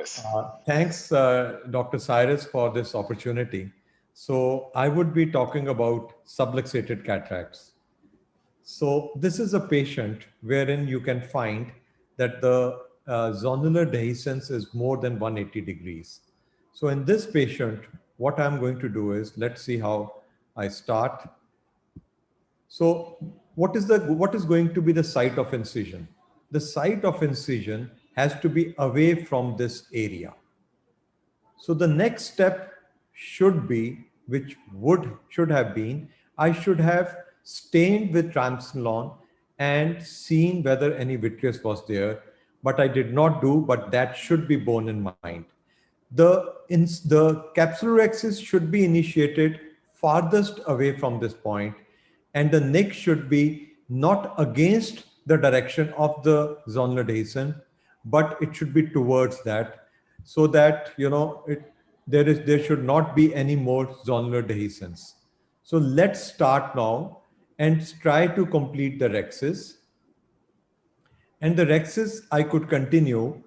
Yes. Thanks, Dr. Cyrus, for this opportunity. So I would be talking about subluxated cataracts. So this is a patient wherein you can find that the zonular dehiscence is more than 180 degrees. So in this patient, what I'm going to do is, let's see how I start. So what is going to be the site of incision? The site of incision has to be away from this area. So the next step should be, which should have been, I should have stained with triamcinolone and seen whether any vitreous was there, but I did not do, but that should be borne in mind. The capsulorhexis should be initiated farthest away from this point, and the nick should be not against the direction of the zonular dehiscence, but it should be towards that, so that there should not be any more zonular dehiscence. So let's start now and try to complete the rhexis. And the rhexis I could continue.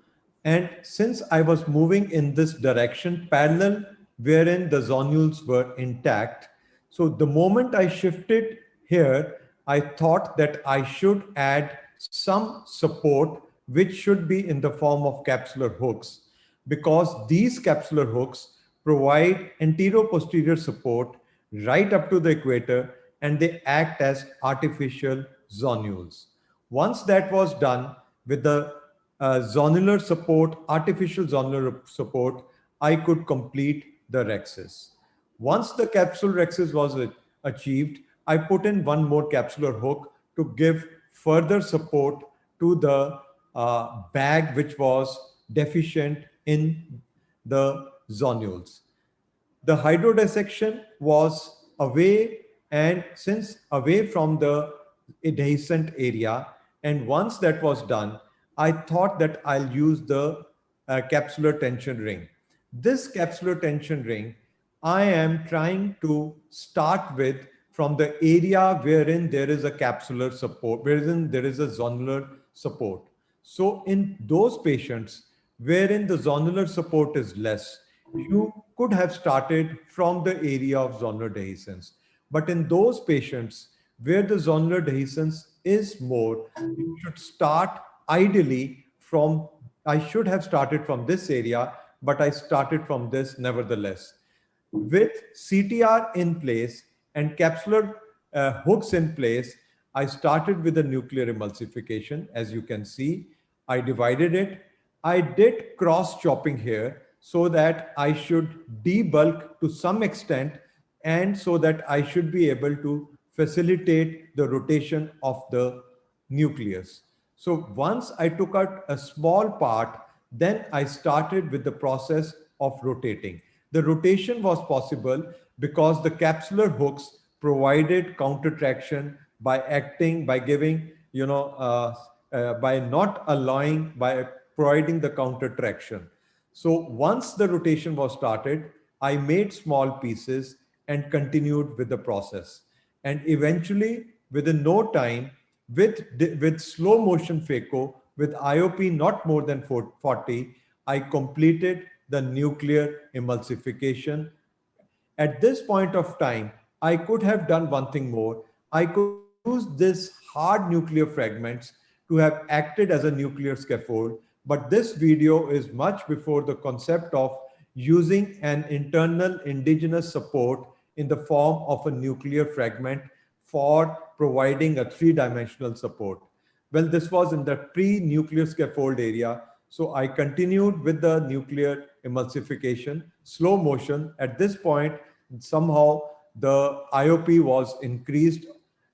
And since I was moving in this direction parallel wherein the zonules were intact, so the moment I shifted here, I thought that I should add some support which should be in the form of capsular hooks, because these capsular hooks provide anterior-posterior support right up to the equator, and they act as artificial zonules. Once that was done with the zonular support, artificial zonular support, I could complete the rhexis. Once the capsule rhexis was achieved, I put in one more capsular hook to give further support to the bag which was deficient in the zonules. The hydrodissection was away, and since away from the adjacent area, and once that was done, I thought that I'll use the capsular tension ring. This capsular tension ring I am trying to start with from the area wherein there is a capsular support, wherein there is a zonular support. So in those patients wherein the zonular support is less, you could have started from the area of zonular dehiscence. But in those patients where the zonular dehiscence is more, you should start ideally from, I should have started from this area, but I started from this nevertheless. With CTR in place and capsular hooks in place, I started with the nuclear emulsification. As you can see, I divided it. I did cross chopping here so that I should debulk to some extent, and so that I should be able to facilitate the rotation of the nucleus. So once I took out a small part, then I started with the process of rotating. The rotation was possible because the capsular hooks provided counter traction by acting, by giving, by not allowing, by providing the counter traction. So once the rotation was started, I made small pieces and continued with the process. And eventually, within no time, with slow motion phaco, with IOP not more than 40, I completed the nuclear emulsification. At this point of time, I could have done one thing more. I could use this hard nuclear fragments to have acted as a nuclear scaffold, but this video is much before the concept of using an internal indigenous support in the form of a nuclear fragment for providing a three-dimensional support. Well, this was in the pre-nuclear scaffold area. So I continued with the nuclear emulsification, slow motion. At this point, somehow the IOP was increased,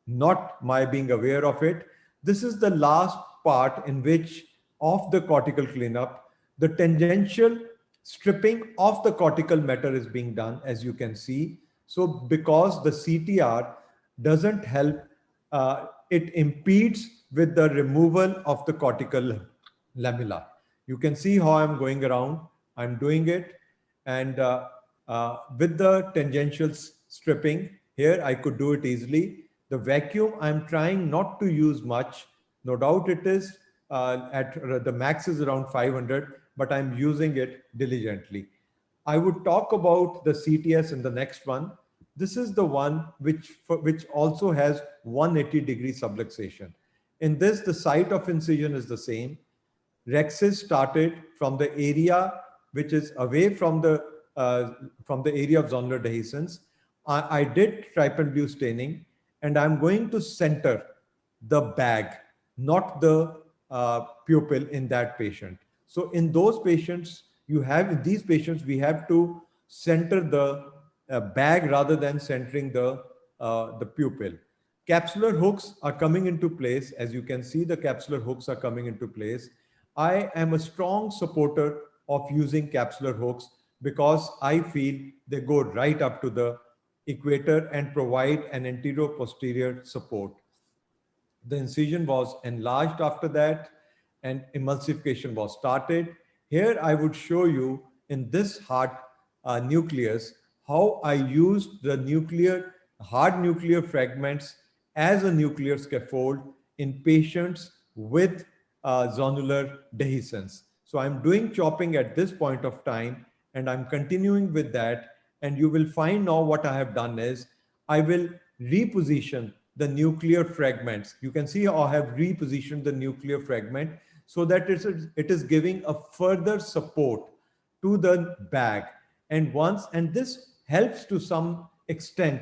not my being aware of it. This is the last part in which of the cortical cleanup, the tangential stripping of the cortical matter is being done, as you can see. So because the CTR doesn't help, it impedes with the removal of the cortical lamella. You can see how I'm going around. I'm doing it. And with the tangential stripping, here I could do it easily. The vacuum, I'm trying not to use much. No doubt it is at the max is around 500, but I'm using it diligently. I would talk about the CTS in the next one. This is the one which also has 180-degree subluxation. In this, the site of incision is the same. Rhexis started from the area which is away from the area of zonular dehiscence. I did trypan staining, and I'm going to center the bag, not the pupil in that patient. So in those patients, in these patients, we have to center the bag rather than centering the pupil. Capsular hooks are coming into place. As you can see, the capsular hooks are coming into place. I am a strong supporter of using capsular hooks because I feel they go right up to the equator and provide an anterior-posterior support. The incision was enlarged after that, and emulsification was started. Here I would show you in this heart nucleus how I used the hard nuclear fragments as a nuclear scaffold in patients with zonular dehiscence. So I'm doing chopping at this point of time, and I'm continuing with that. And you will find now what I have done is I will reposition the nuclear fragments. You can see how I have repositioned the nuclear fragment so that it is giving a further support to the bag. And this helps to some extent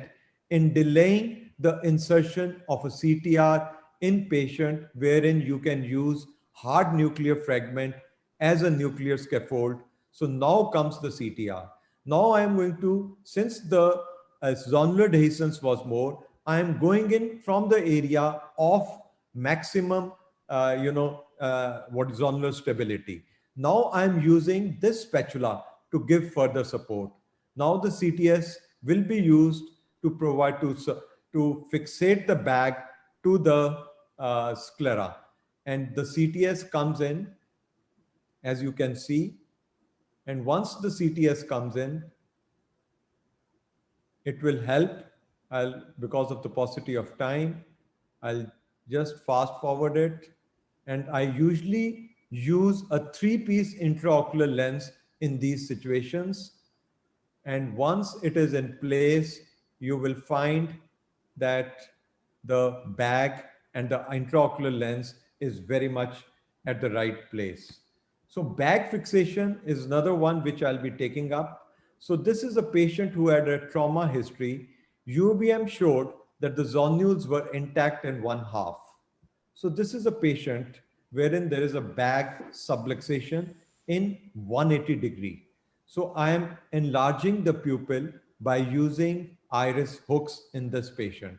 in delaying the insertion of a CTR in patient wherein you can use hard nuclear fragment as a nuclear scaffold. So now comes the CTR. Now I am going to, since the zonular dehiscence was more, I am going in from the area of maximum, what zonular stability. Now I'm using this spatula to give further support. Now the CTS will be used to provide to fixate the bag to the sclera, and the CTS comes in, as you can see. And once the CTS comes in, it will help. Because of the paucity of time, I'll just fast forward it. And I usually use a 3-piece intraocular lens in these situations. And once it is in place, you will find that the bag and the intraocular lens is very much at the right place. So bag fixation is another one which I'll be taking up. So this is a patient who had a trauma history. UBM showed that the zonules were intact in one half. So this is a patient wherein there is a bag subluxation in 180-degree. So I am enlarging the pupil by using iris hooks in this patient.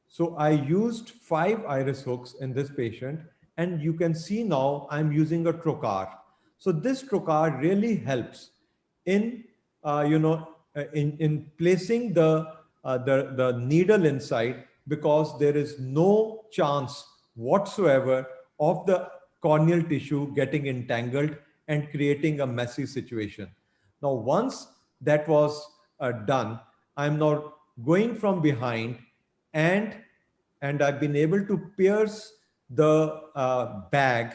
So I used 5 iris hooks in this patient, and you can see now I'm using a trocar. So this trocar really helps in in placing the needle inside, because there is no chance whatsoever of the corneal tissue getting entangled and creating a messy situation. Now, once that was done, I'm now going from behind, and I've been able to pierce the bag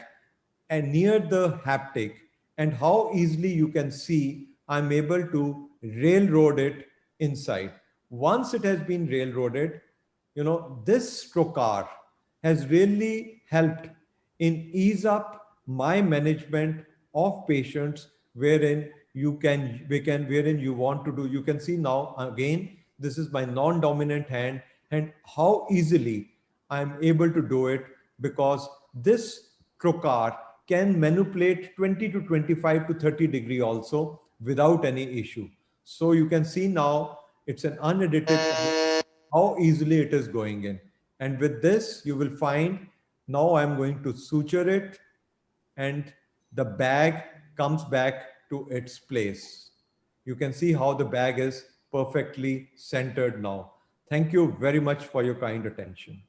and near the haptic, and how easily you can see I'm able to railroad it inside. Once it has been railroaded, this trocar has really helped in ease up my management of patients wherein wherein you want to do. You can see now again, this is my non-dominant hand, and how easily I'm able to do it, because this trocar can manipulate 20 to 25 to 30 degree also without any issue. So you can see now it's an unedited how easily it is going in. And with this, you will find now I'm going to suture it, and the bag comes back to its place. You can see how the bag is perfectly centered now. Thank you very much for your kind attention.